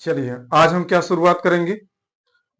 चलिए आज हम क्या शुरुआत करेंगे।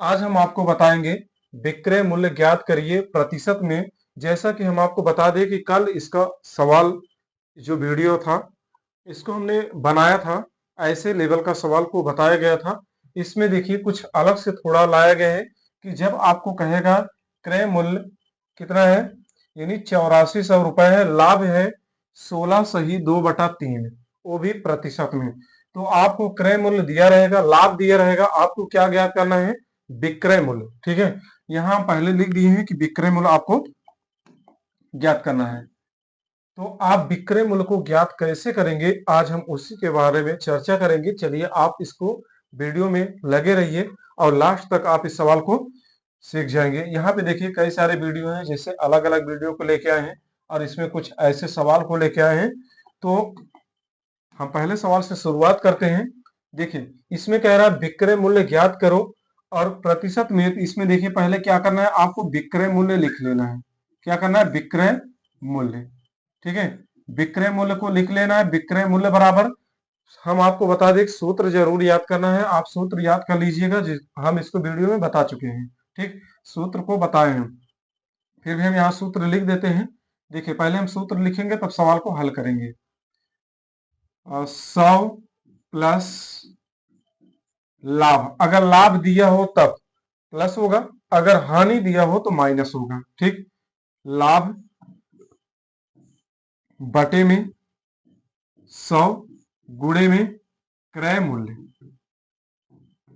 आज हम आपको बताएंगे विक्रय मूल्य ज्ञात करिए प्रतिशत में। जैसा कि हम आपको बता दें कि कल इसका सवाल जो वीडियो था इसको हमने बनाया था, ऐसे लेवल का सवाल को बताया गया था। इसमें देखिए कुछ अलग से थोड़ा लाया गया है कि जब आपको कहेगा क्रय मूल्य कितना है, यानी 8400 रुपए है, लाभ है 16 सही 2/3, वो भी प्रतिशत में। तो आपको क्रय मूल्य दिया रहेगा, लाभ दिया रहेगा, आपको क्या ज्ञात करना है, विक्रय मूल्य। ठीक है, यहां पहले लिख दिए हैं कि विक्रय मूल्य आपको ज्ञात करना है। तो आप विक्रय मूल्य को ज्ञात कैसे करेंगे, आज हम उसी के बारे में चर्चा करेंगे। चलिए आप इसको वीडियो में लगे रहिए और लास्ट तक आप इस सवाल को सीख जाएंगे। यहाँ पे देखिए कई सारे वीडियो हैं, जैसे अलग अलग वीडियो को लेके आए हैं और इसमें कुछ ऐसे सवाल को लेके आए हैं। तो हम पहले सवाल से शुरुआत करते हैं। देखिए इसमें कह रहा है विक्रय मूल्य ज्ञात करो और प्रतिशत में। इसमें देखिए पहले क्या करना है, आपको विक्रय मूल्य लिख लेना है। क्या करना है, विक्रय मूल्य। ठीक है, विक्रय मूल्य को लिख लेना है। विक्रय मूल्य बराबर, हम आपको बता दें, सूत्र जरूर याद करना है। आप सूत्र याद कर लीजिएगा, हम इसको वीडियो में बता चुके हैं। ठीक, सूत्र को बताए हैं, फिर भी हम यहाँ सूत्र लिख देते हैं। देखिए पहले हम सूत्र लिखेंगे तब सवाल को हल करेंगे। 100 प्लस लाभ, अगर लाभ दिया हो तब प्लस होगा, अगर हानि दिया हो तो माइनस होगा। ठीक, लाभ बटे में 100 गुणे में क्रय मूल्य,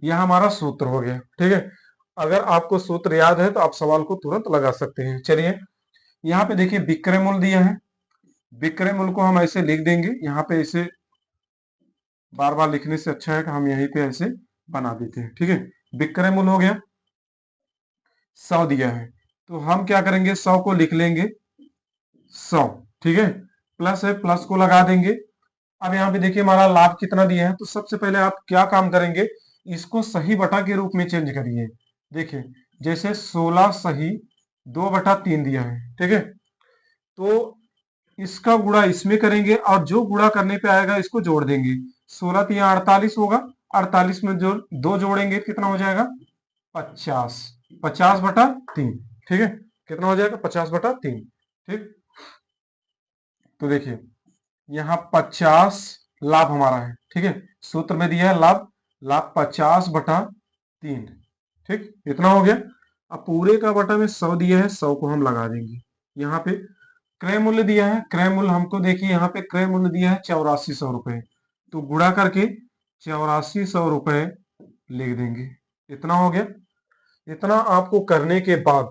यह हमारा सूत्र हो गया। ठीक है, अगर आपको सूत्र याद है तो आप सवाल को तुरंत लगा सकते हैं। चलिए यहाँ पे देखिए विक्रय मूल्य दिया है, विक्रय मूल्य को हम ऐसे लिख देंगे। यहाँ पे इसे बार बार लिखने से अच्छा है कि हम यहीं पे ऐसे बना देते हैं। ठीक है, विक्रय मूल्य हो गया, 100 दिया है तो हम क्या करेंगे, 100 को लिख लेंगे 100। ठीक है, प्लस है, प्लस को लगा देंगे। अब यहाँ पे देखिए हमारा लाभ कितना दिया है, तो सबसे पहले आप क्या काम करेंगे, इसको सही बटा के रूप में चेंज करिए। देखिए जैसे 16 सही 2/3 दिया है। ठीक है, तो इसका गुणा इसमें करेंगे और जो गुणा करने पे आएगा इसको जोड़ देंगे। 16 3 48 होगा, 48 में जो 2 जोड़ेंगे कितना हो जाएगा, 50। 50/3। ठीक है, कितना हो जाएगा, 50/3। ठीक, तो देखिए यहाँ 50 लाभ हमारा है। ठीक है, सूत्र में दिया है लाभ, लाभ 50/3। ठीक, इतना हो गया। अब पूरे का बटा में 100 दिया है, 100 को हम लगा देंगे। यहाँ पे क्रय मूल्य दिया है, क्रय मूल्य हमको देखिए यहाँ पे क्रय मूल्य दिया है 8400 रुपए, तो गुणा करके 8400 रुपए लिख देंगे। इतना हो गया। इतना आपको करने के बाद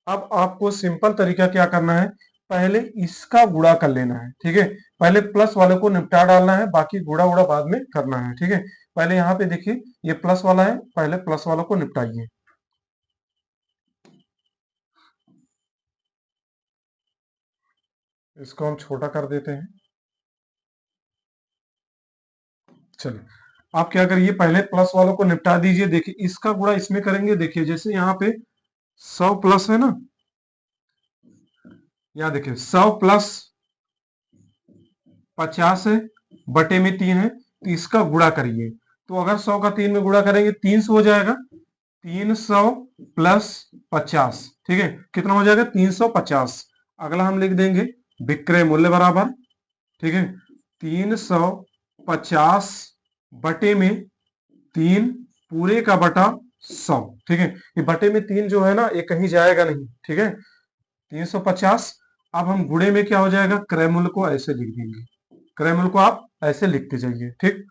अब आपको सिंपल तरीका क्या करना है, पहले इसका गुणा कर लेना है। ठीक है, पहले प्लस वाले को निपटा डालना है, बाकी गुणा उड़ा बाद में करना है। ठीक है, पहले यहाँ पे देखिए ये प्लस वाला है, पहले प्लस वालों को निपटाइए। इसको हम छोटा कर देते हैं। चलिए आप क्या करिए, पहले प्लस वालों को निपटा दीजिए। देखिए इसका गुणा इसमें करेंगे। देखिए जैसे यहाँ पे 100 प्लस है ना, यहाँ देखिए 100 प्लस 50 है, बटे में 3 है, तो इसका गुणा करिए। तो अगर 100 का 3 में गुणा करेंगे 300 हो जाएगा। 300 प्लस 50, ठीक है, कितना हो जाएगा, 350। अगला हम लिख देंगे विक्रय मूल्य बराबर, ठीक है, 350 बटे में 3 पूरे का बटा 100। ठीक है, ये बटे में 3 जो है ना ये कहीं जाएगा नहीं। ठीक है, 350। अब हम गुणे में क्या हो जाएगा, क्रय मूल्य को ऐसे लिख देंगे। क्रय मूल्य को आप ऐसे लिखते जाइए। ठीक,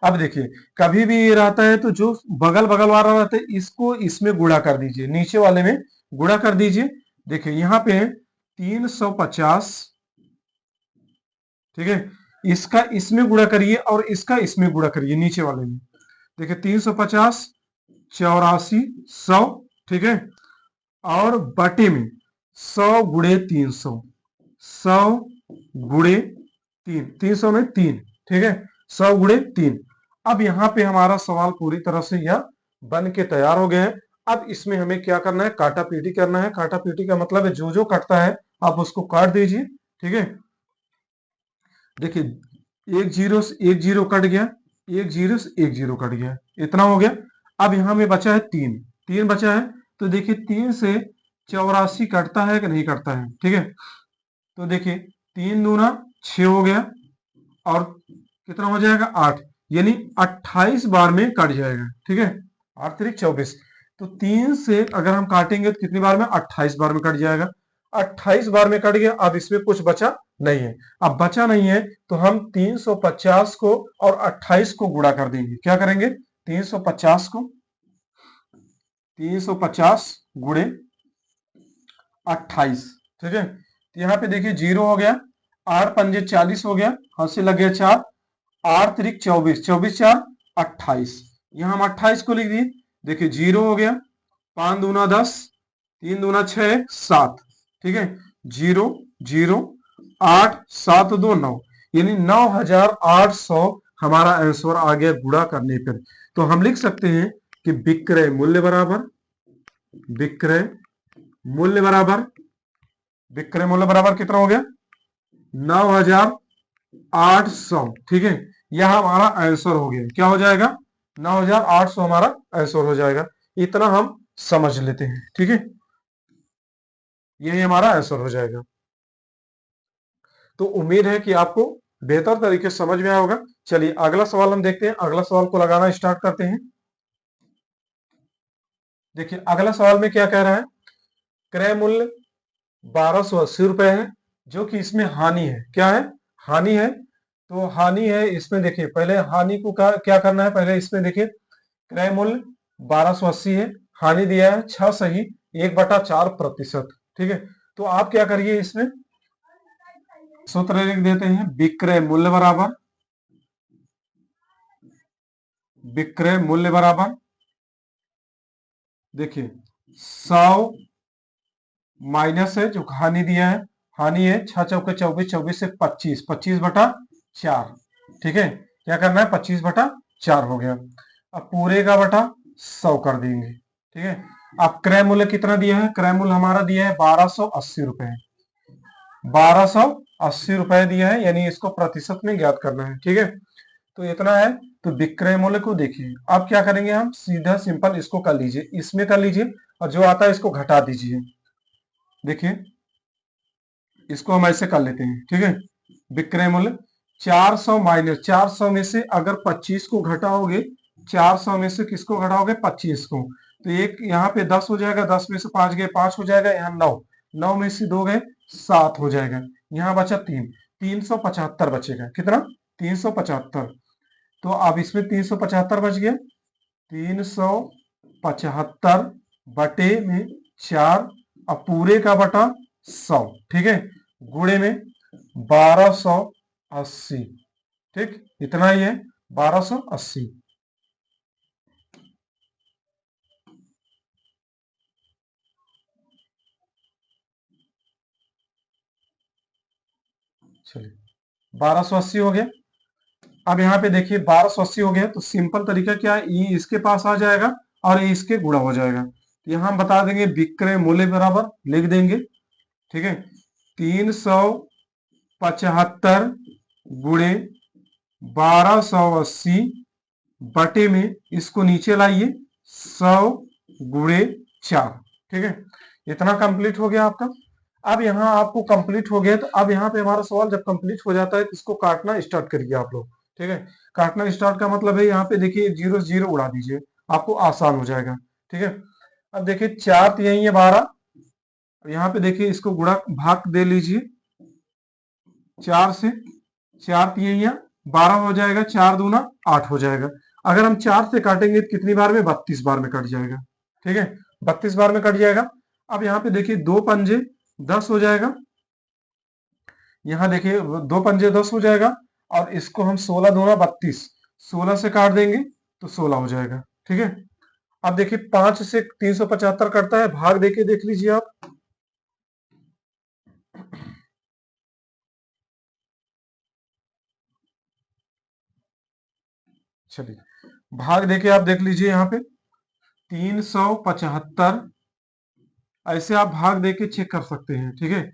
अब देखिए कभी भी ये रहता है तो जो बगल बगल वाला रहता है इसको इसमें गुणा कर दीजिए, नीचे वाले में गुणा कर दीजिए। देखिए यहाँ पे 350, ठीक है, इसका इसमें गुणा करिए और इसका इसमें गुणा करिए, नीचे वाले में। देखिए 350 84 100, ठीक है, और बटे में 100 गुणे 300, 100 गुणे 3, 300 में 3, ठीक है, 100 गुणे 3। अब यहाँ पे हमारा सवाल पूरी तरह से यह बन के तैयार हो गया है। अब इसमें हमें क्या करना है, काटा पीटी करना है। काटा पीटी का मतलब है जो जो कटता है आप उसको काट दीजिए। ठीक है, देखिए एक जीरो से एक जीरो कट गया, एक जीरो से एक जीरो कट गया, इतना हो गया। अब यहां में बचा है तीन, तीन बचा है। तो देखिए तीन से 84 कटता है कि नहीं कटता है, ठीक है। तो देखिए तीन दूना 6 हो गया, और कितना हो जाएगा 8, यानी 28 बार में कट जाएगा, ठीक है। 8 तिरिक 24, तो तीन से अगर हम काटेंगे तो कितनी बार में, 28 बार में कट जाएगा। 28 बार में कट गया, अब इसमें कुछ बचा नहीं है। अब बचा नहीं है तो हम 350 को और 28 को गुणा कर देंगे। क्या करेंगे, 350 को 350 गुणे 28, ठीक है। तो यहाँ पे देखिए जीरो हो गया, 8 पंजे 40 हो गया, हाथ से लग गया 4, 8 तिरिक 24, 24 4 28, यहां हम 28 को लिख दिए। देखिए जीरो हो गया, 5 दूना 10, 3 दूना 6 7, ठीक है। जीरो जीरो 8 7 2 9, यानी 9800 हमारा आंसर आ गया गुणा करने पर। तो हम लिख सकते हैं कि विक्रय मूल्य बराबर, विक्रय मूल्य बराबर, विक्रय मूल्य बराबर कितना हो गया, 9800, ठीक है। यह हमारा आंसर हो गया। क्या हो जाएगा, 9800 हमारा आंसर हो जाएगा। इतना हम समझ लेते हैं, ठीक है। यही हमारा आंसर हो जाएगा। तो उम्मीद है कि आपको बेहतर तरीके से समझ में आया होगा। चलिए अगला सवाल हम देखते हैं, अगला सवाल को लगाना स्टार्ट करते हैं। देखिए अगला सवाल में क्या कह रहा है, क्रय मूल्य 1280 रुपए है, जो कि इसमें हानि है। क्या है, हानि है। तो हानि है इसमें, देखिए पहले हानि को क्या करना है, पहले इसमें देखिए क्रय मूल्य 1280 है, हानि दिया है 6 सही 1/4%, ठीक है। तो आप क्या करिए, इसमें सूत्र लिख देते हैं, विक्रय मूल्य बराबर, विक्रय मूल्य बराबर, देखिए 100 माइनस है जो हानि दिया है, हानि है 6 चौके 24, 24 से 25, 25/4, ठीक है। क्या करना है, 25/4 हो गया। अब पूरे का बटा 100 कर देंगे, ठीक है। अब क्रय मूल्य कितना दिया है, क्रय मूल्य हमारा दिया है 1280 रुपए, 1280 रुपए दिया है, यानी इसको प्रतिशत में ज्ञात करना है, ठीक है। तो इतना है। तो विक्रय मूल्य को देखिए, अब क्या करेंगे, हम सीधा सिंपल इसको कर लीजिए, इसमें कर लीजिए, और जो आता है इसको घटा दीजिए। देखिए इसको हम ऐसे कर लेते हैं, ठीक है। विक्रय मूल्य 400 माइनस 400 में से अगर 25 को घटाओगे, 400 में से किसको घटाओगे, 25 को, तो एक यहाँ पे 10 हो जाएगा, 10 में से 5 गए 5 हो जाएगा, यहाँ 9, 9 में से 2 गए 7 हो जाएगा, यहाँ बचा 3, 375 बचेगा। कितना, 375। तो अब इसमें 375 बच गया, 375 बटे में 4, अब पूरे का बटा 100, ठीक है, गुणे में 1280, ठीक, इतना ही है 1280। चलिए 1280 हो गया। अब यहाँ पे देखिए 1280 हो गया, तो सिंपल तरीका क्या है, ई इसके पास आ जाएगा और ये इसके गुणा हो जाएगा। तो यहाँ हम बता देंगे विक्रय मूल्य बराबर लिख देंगे, ठीक है, 375 गुणे 1280 बटे में इसको नीचे लाइए 100 गुणे 4, ठीक है। इतना कंप्लीट हो गया आपका। अब यहाँ आपको कंप्लीट हो गया, तो अब यहाँ पे हमारा सवाल जब कंप्लीट हो जाता है तो इसको काटना स्टार्ट करिए आप लोग, ठीक है। काटना स्टार्ट का मतलब है, यहाँ पे देखिए जीरो से जीरो उड़ा दीजिए, आपको आसान हो जाएगा, ठीक है। अब देखिए 4 तो यही है 12, यहाँ पे देखिए इसको गुणा भाग दे लीजिए 4 से, 4 तिहैया 12 हो जाएगा, 4 दूना 8 हो जाएगा। अगर हम 4 से काटेंगे तो कितनी बार में, 32 बार में कट जाएगा, ठीक है, 32 बार में कट जाएगा। अब यहाँ पे देखिए 2 पंजे 10 हो जाएगा, यहाँ देखिए 2 पंजे 10 हो जाएगा, और इसको हम 16 दूना 32, 16 से काट देंगे तो 16 हो जाएगा, ठीक है। अब देखिए 5 से 375 कटता है, भाग देके देख लीजिए आप, चलिए भाग देके आप देख लीजिए, यहाँ पे 375, ऐसे आप भाग देके चेक कर सकते हैं, ठीक है।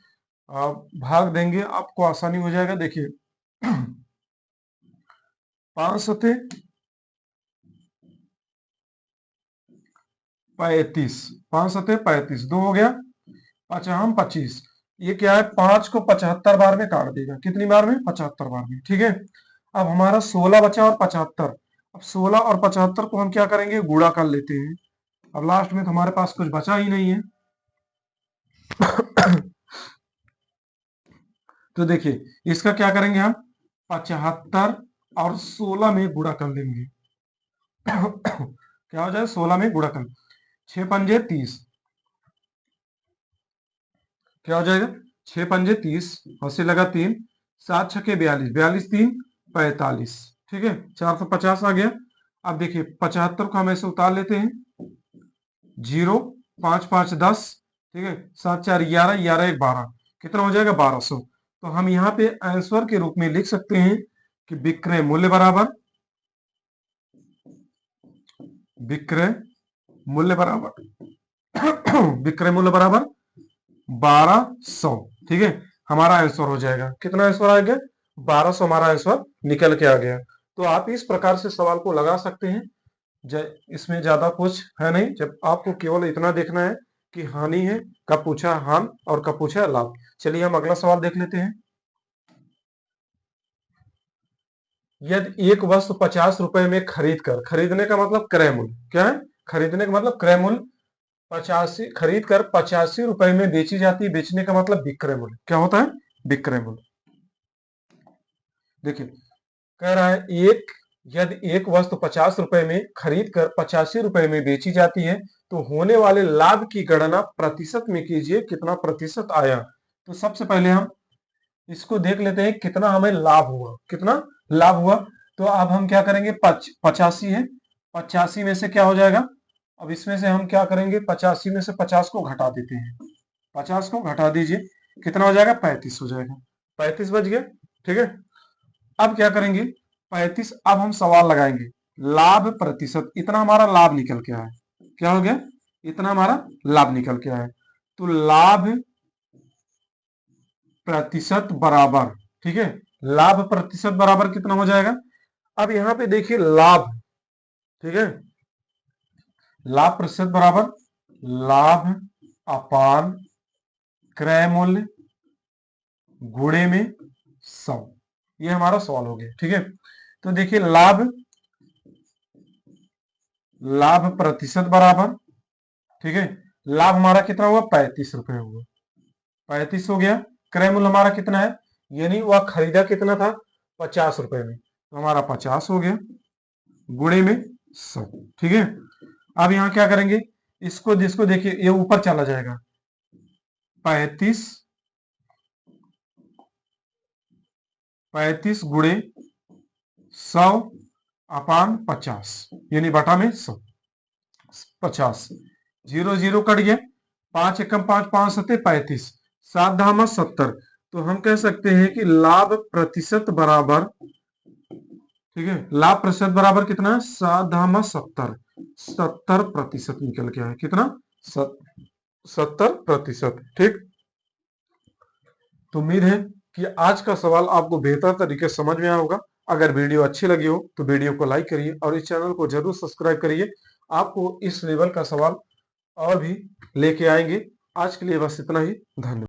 आप भाग देंगे आपको आसानी हो जाएगा। देखिए 5 सते 35, 5 सते 35, 2 हो गया, 5 25। ये क्या है, 5 को 75 बार में काट देगा, कितनी बार में, 75 बार में, ठीक है। अब हमारा 16 बचा और 75। अब 16 और 75 को हम क्या करेंगे, गुणा कर लेते हैं। अब लास्ट में तो हमारे पास कुछ बचा ही नहीं है। तो देखिए इसका क्या करेंगे हम, 75 और 16 में गुणा कर लेंगे। क्या हो जाए, 16 में गुणा कर, 6 पंजे 30, क्या हो जाएगा, 6 पंजे 30 और से लगा 3, 7 छके 42, 42 3 45, ठीक है, 450 आ गया। अब देखिए 75 को हम ऐसे उतार लेते हैं, 0 5 5 10, ठीक है, 7 4 11, 11 1 12, कितना हो जाएगा, 1200। तो हम यहाँ पे आंसर के रूप में लिख सकते हैं कि विक्रय मूल्य बराबर, विक्रय मूल्य बराबर विक्रय मूल्य बराबर 1200, ठीक है, हमारा आंसर हो जाएगा। कितना आंसर आ गया, 1200 हमारा आंसर निकल के आ गया। तो आप इस प्रकार से सवाल को लगा सकते हैं। इसमें ज्यादा कुछ है नहीं, जब आपको केवल इतना देखना है कि हानि है, कब पूछा हान और कब पूछा लाभ। चलिए हम अगला सवाल देख लेते हैं। यदि एक वस्तु 50 रुपए में खरीद कर, खरीदने का मतलब क्रय मूल्य, क्या है, खरीदने का मतलब क्रय मूल्य, 85 खरीद कर 85 रुपए में बेची जाती है, बेचने का मतलब विक्रय मूल्य, क्या होता है, विक्रय मूल्य। देखिए कह रहा है यदि एक वस्तु 50 रुपए में खरीद कर 85 रुपए में बेची जाती है तो होने वाले लाभ की गणना प्रतिशत में कीजिए, कितना प्रतिशत आया। तो सबसे पहले हम इसको देख लेते हैं कितना हमें लाभ हुआ, कितना लाभ हुआ। तो अब हम क्या करेंगे, 85 है, 85 में से क्या हो जाएगा, अब इसमें से हम क्या करेंगे, 85 में से 50 को घटा देते हैं, 50 को घटा दीजिए, कितना हो जाएगा, 35 हो जाएगा, 35 बच गया, ठीक है। अब क्या करेंगे, 35, अब हम सवाल लगाएंगे, लाभ प्रतिशत, इतना हमारा लाभ निकल के आया, क्या हो गया, इतना हमारा लाभ निकल के आया। तो लाभ प्रतिशत बराबर, ठीक है, लाभ प्रतिशत बराबर कितना हो जाएगा। अब यहां पे देखिए लाभ, ठीक है, लाभ प्रतिशत बराबर लाभ अपान क्रय मूल्य गुणे में 100, ये हमारा सवाल हो गया, ठीक है। तो देखिए लाभ प्रतिशत बराबर, ठीक है, लाभ हमारा कितना हुआ, 35 रुपए हुआ, 35 हो गया। क्रय मूल्य हमारा कितना है, यानी वह खरीदा कितना था, 50 रुपए में, तो हमारा 50 हो गया, गुणे में 100, ठीक है। अब यहां क्या करेंगे, इसको जिसको देखिए ये ऊपर चला जाएगा, 35 गुणे 100 अपान 50, यानी बटा में 100, 50, 0 0 कट गया, 5 एकम 5 5 सत्ते 35, 7 धामा 70। तो हम कह सकते हैं कि लाभ प्रतिशत बराबर, ठीक है, लाभ प्रतिशत बराबर कितना है, 7 धामा 70, 70% निकल के आया, कितना, 70%, ठीक। तो उम्मीद है कि आज का सवाल आपको बेहतर तरीके से समझ में आया होगा। अगर वीडियो अच्छी लगी हो तो वीडियो को लाइक करिए और इस चैनल को जरूर सब्सक्राइब करिए। आपको इस लेवल का सवाल और भी लेके आएंगे। आज के लिए बस इतना ही, धन्यवाद।